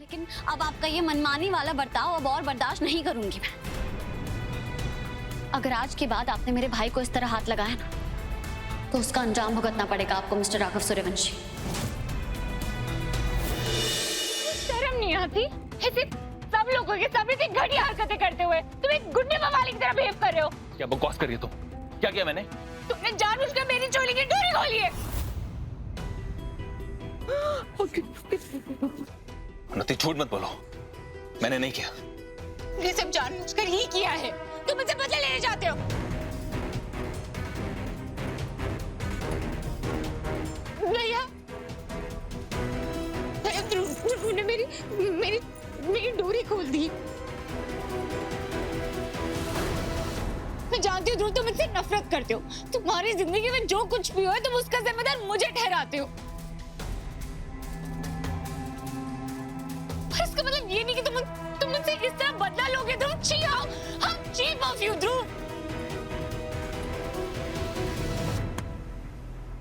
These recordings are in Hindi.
लेकिन अब आपका ये मनमानी वाला बर्ताव अब और बर्दाश्त नहीं करूंगी मैं। अगर आज के बाद आपने मेरे भाई को इस तरह हाथ लगाया ना, तो उसका अंजाम भुगतना पड़ेगा आपको मिस्टर राघव सूर्यवंशी। शर्म नहीं आती? ऐसे सब लोगों के सामने इतनी घटिया हरकतें करते हुए तुम एक गुंडे मवाली की तरह बिहेव कर रहे हो। क्या बकवास कर रही हो तुम? क्या किया मैंने? तुमने जानबूझकर मेरी चोली की डोरी खोली है। उन्नति झूठ मत बोलो, मैंने नहीं किया। ये सब जानबूझकर ही किया है। तुम मुझसे बदला लेने जाते हो। भैया ध्रुव ने मेरी मेरी मेरी डोरी खोल दी। मैं जानती हूँ ध्रुव तुम मुझसे नफरत करते हो। तुम्हारी जिंदगी में जो कुछ भी हो तुम उसका जिम्मेदार मुझे ठहराते हो। पर इसका मतलब ये नहीं कि तुम मुझसे इस तरह बदला लोगे। ध्रुव चीप ऑफ यू ध्रुव।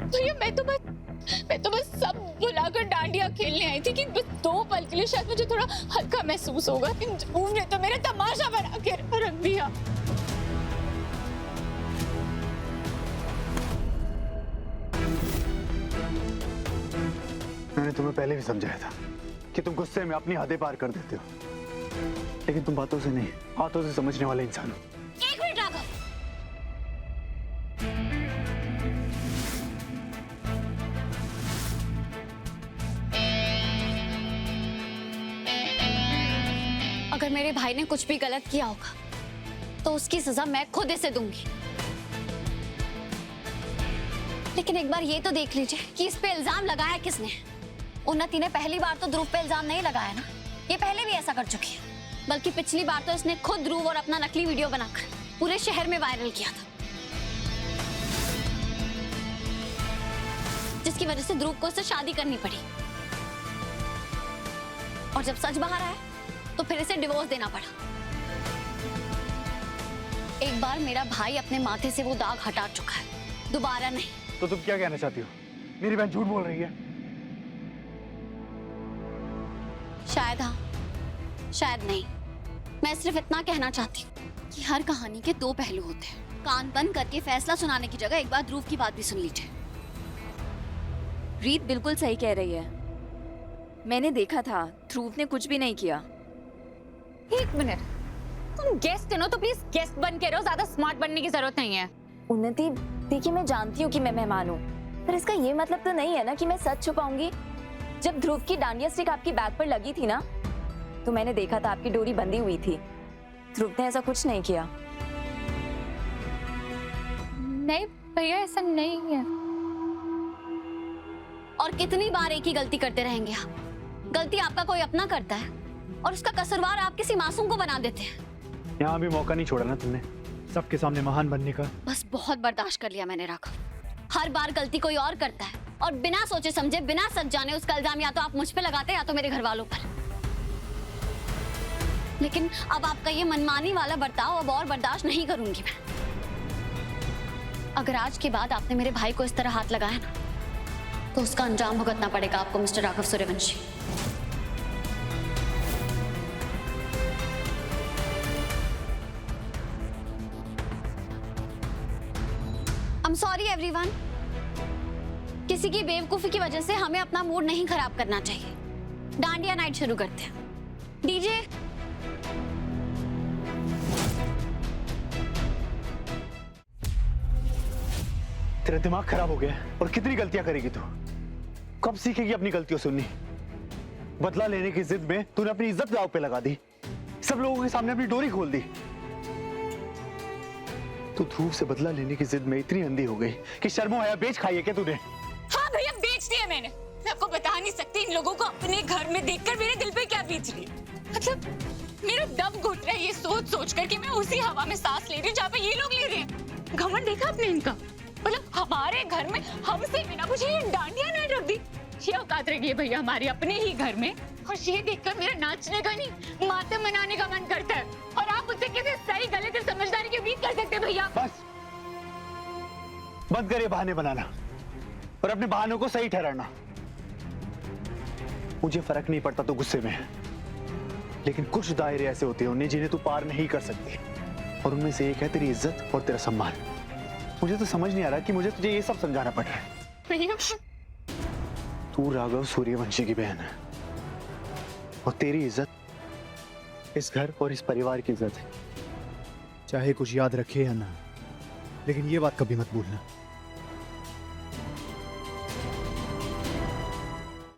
भैया मैं तो बस सब बुलाकर डांडिया खेलने आई थी कि बस 2 पल के लिए शायद मुझे थोड़ा हल्का महसूस होगा। इन ध्रुव ने तो मेरा तमाशा बना के रख दिया। मैंने तुम्हें पहले भी समझाया था कि तुम गुस्से में अपनी हदें पार कर देते हो, लेकिन तुम बातों से नहीं हाथों से समझने वाले इंसान हो। एक मिनट राघव, अगर मेरे भाई ने कुछ भी गलत किया होगा तो उसकी सजा मैं खुद इसे दूंगी। लेकिन एक बार ये तो देख लीजिए कि इस पे इल्जाम लगाया किसने। उन्नति ने पहली बार तो ध्रुव पे इल्जाम नहीं लगाया ना, ये पहले भी ऐसा कर चुकी है। बल्कि पिछली बार तो इसने खुद ध्रुव और अपना नकली वीडियो बनाकर पूरे शहर में वायरल किया था, जिसकी वजह से ध्रुव को इससे शादी करनी पड़ी। और जब सच बाहर आया तो फिर इसे डिवोर्स देना पड़ा। एक बार मेरा भाई अपने माथे से वो दाग हटा चुका है, दोबारा नहीं। तो तुम क्या कहना चाहती हो? मेरी बहन झूठ बोल रही है? शायद हाँ, शायद नहीं। मैं सिर्फ इतना कहना चाहती हूँ कि हर कहानी के 2 पहलू होते हैं। कान बंद करके फैसला सुनाने की जगह एक बार ध्रुव की बात भी सुन लीजिए। रीत बिल्कुल सही कह रही है। मैंने देखा था, ध्रुव ने कुछ भी नहीं किया। एक मिनट, तुम गेस्ट हो तो प्लीज गेस्ट बन के रहो, ज्यादा स्मार्ट बनने की जरूरत नहीं है। उन्नति देखिए, मैं जानती हूँ कि मैं मेहमान हूँ, पर इसका ये मतलब तो नहीं है ना कि मैं सच छुपाऊंगी। जब ध्रुव की डांडिया स्टिक आपकी बैग पर लगी थी ना, तो मैंने देखा था आपकी डोरी बंधी हुई थी। ध्रुव ने ऐसा कुछ नहीं किया। नहीं भैया, ऐसा नहीं है। और कितनी बार एक ही गलती करते रहेंगे आप? गलती आपका कोई अपना करता है और उसका कसूरवार आप किसी मासूम को बना देते हैं। यहाँ भी मौका नहीं छोड़ा ना तुमने सबके सामने महान बनने का। बस बहुत बर्दाश्त कर लिया मैंने राघव। हर बार गलती कोई और करता है और बिना सोचे समझे, बिना सच जाने उसका इल्जाम या तो आप मुझ पे लगाते हैं या तो मेरे घर वालों पर। लेकिन अब आपका ये मनमानी वाला बर्ताव अब और बर्दाश्त नहीं करूंगी मैं। अगर आज के बाद आपने मेरे भाई को इस तरह हाथ लगाया ना, तो उसका अंजाम भुगतना पड़ेगा आपको mister Raghav Suryavanshi. I'm sorry everyone। किसी की बेवकूफी की वजह से हमें अपना मूड नहीं खराब करना चाहिए। डांडिया नाइट शुरू करते हैं। डीजे। तेरा दिमाग खराब हो गया है। और कितनी गलतियां करेगी तू? कब सीखेगी अपनी गलतियों सुननी? बदला लेने की जिद में तूने अपनी इज्जत दांव पे लगा दी, सब लोगों के सामने अपनी डोरी खोल दी। तू ध्रुव से बदला लेने की जिद में इतनी अंधी हो गई कि शर्मो हया बेच खाई है क्या तूने? हाँ भैया, बेच दिया मैंने। मैं आपको बता नहीं सकती इन लोगों को अपने घर में देखकर मेरे दिल पे क्या बीत रही है। मतलब मेरा दम घुट रहा है ये सोच सोच कर कि मैं उसी हवा में सांस ले रही हूँ जहाँ पे ये लोग ले रहे हैं। घमंड देखा आपने इनका? मतलब हमारे घर में हमसे बिना पूछे ये डांडिया नाइट रख दी। ये औकात रही है भैया हमारी अपने ही घर में, और ये देखकर मेरा नाचने का नहीं मातम मनाने का मन करता है। और आप मुझसे किसी सही गलत और समझदारी की उम्मीद कर सकते हैं भैया? बस बंद कर ये बहाने बनाना और अपने बहानों को सही ठहराना। मुझे फर्क नहीं पड़ता तो गुस्से में है, लेकिन कुछ दायरे ऐसे होते हैं उन्हें जिन्हें तू पार नहीं कर सकती, और उनमें से एक है तेरी इज्जत और तेरा सम्मान। मुझे तो समझ नहीं आ रहा कि मुझे तुझे ये सब समझाना पड़ रहा है। भैया तू राघव सूर्यवंशी की बहन है, और तेरी इज्जत इस घर और इस परिवार की इज्जत है। चाहे कुछ याद रखे या ना, लेकिन ये बात कभी मत भूलना,